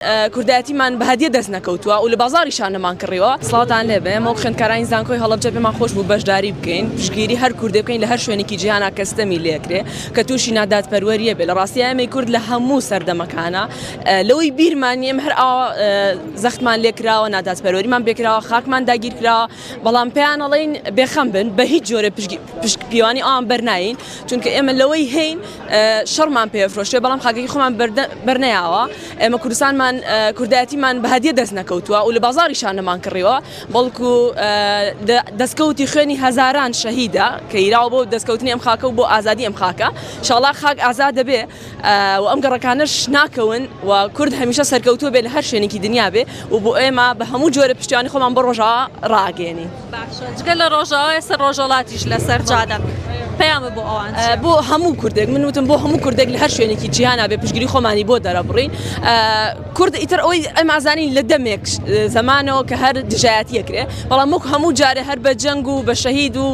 کوردایەتیمان بە هەدیە دەست نەکەوتووە و لە بازاڕیشان نەمان کڕیوە. سڵاتان لێبێ ئێمە خوێندکارانی زانکۆی هەڵەبجە پێمان خۆش بوو بەشداری بکەین، پشتگیری هەر کوردێ بکەین لە هەر شوێنێکی جیهانا کەستەمی لێکرێ کە تووشی نادادپەروەریە بێ. لە ڕاستی ئێمەی کورد لە هەموو سەردەمەکانە لەوەی بیرمانیم هەر ئاوا زەختمان لێکراوە، نادادپەروەریمان بێکراوە، خاکمان داگیر کراوە، بەڵام پێیان ئەڵێن بێخەم بن بە هیچ جۆرە پشتگیوانی ئەوان بەرناین، چونکە ئێمە لەوەی هەین شەڕمان پێفرۆشێ بەڵام خاکێکی خۆمان بەرنەیاوە. ئێمە کوردستانمان کوردایەتیمان بە هەدیە دەست نەکەوتووە و لە بازاڕیشان نەمان کڕیوە، بەڵکو دەستکەوتی خوێنی هەزاران شەهیدە کە ئیراوە بۆ دەستکەوتنی ئەم خاکە و بۆ ئازادی ئەم خاکە. ئینشاڵڵا خاک ئازاد دەبێ و ئەم گەڕەکانەش ناکەون و کورد هەمیشە سەرکەوتووە بێ لە هەر شوێنێکی دنیا بێ و بۆ ئێمە بە هەموو جۆرە پشتیوانی خۆمان بە ڕۆژەوە ڕاگەێنین. باشە، جگە لە ڕۆژەوە ئێستا ڕۆژهەڵاتیش لەسەر جادە پەیامە بۆ ئەوان بۆ هەموو کوردێک، من وتم بۆ هەموو کوردێک لە هەر شوێنێکی جیهانا بێ پشتگیری خۆمانی بۆ دەرەبڕین. کورد ئیتر ئەوەی ئەم ئازانین لە دەمێک زەمانەوە کە هەر دژایەتیەکرێ، بەڵام وەک هەموو جارێ هەر بە جەنگ و بە شەهید و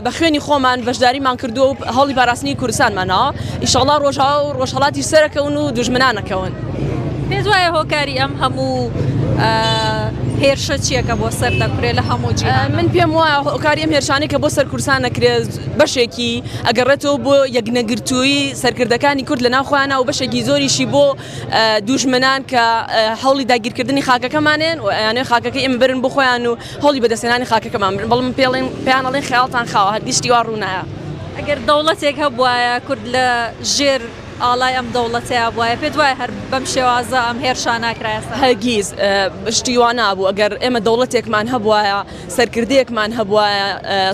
بە خوێنی خۆمان بەشداریمان کردووە و هەڵی پاراستنی کوردستانمانەوە. ئینشاڵڵا ڕۆژاو و ڕۆژهەڵاتی سەرەکەون و دوژمنانەکەون. پێت وایە هۆکاری ئەم هەموو هێرشە چیەکە بۆ سەر دەکرێت لە هەموو جیهان؟ من پێم وایە هۆکاری ئەم هێرشانەی کە بۆ سەر کوردستان نەکرێت بەشێکی ئەگەڕێتەوە بۆ یەکنەگرتووی سەرکردەکانی کورد لە ناوخۆیانە و بەشێکی زۆریشی بۆ دوژمنان کە هەوڵی داگیرکردنی خاکەکەمانێن و ئەیانەوێ خاکەکەی ئێمە برن بۆ خۆیان و هەوڵی بەدەستێنانی خاکەکەمان برن، بەڵام پێیان ئەڵێن خەیاڵتان خاوە هەردی شتی وا ڕوونایە. ئەگەر دەوڵەتێک هەبوایە کورد لە ژێر ئاڵای ئەم دەوڵەتەیە بووایە، پێت وایە هەر بەم شێوازە ئەم هێرشان ناکرایەسە؟ هەرگیز شتی وا نابوو. ئەگەر ئێمە دەوڵەتێکمان هەبوایە، سەرکردەیەکمان هەبوایە،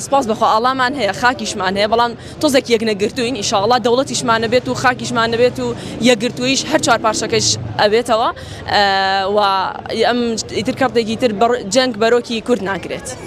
سپاس بەخوا ئاڵامان هەیە، خاکیشمان هەیە، بەڵام تۆزێکی یەکنەگرتووین. ئینشاڵڵا دەوڵەتیشمان نەبێت و خاکیشمان نەبێت و یەکگرتوویش هەر چوار پارچەکەش ئەبێتەوە و ئەم ئیتر کەڕتێکی تر جەنگ بەرۆکی کورد ناکرێت.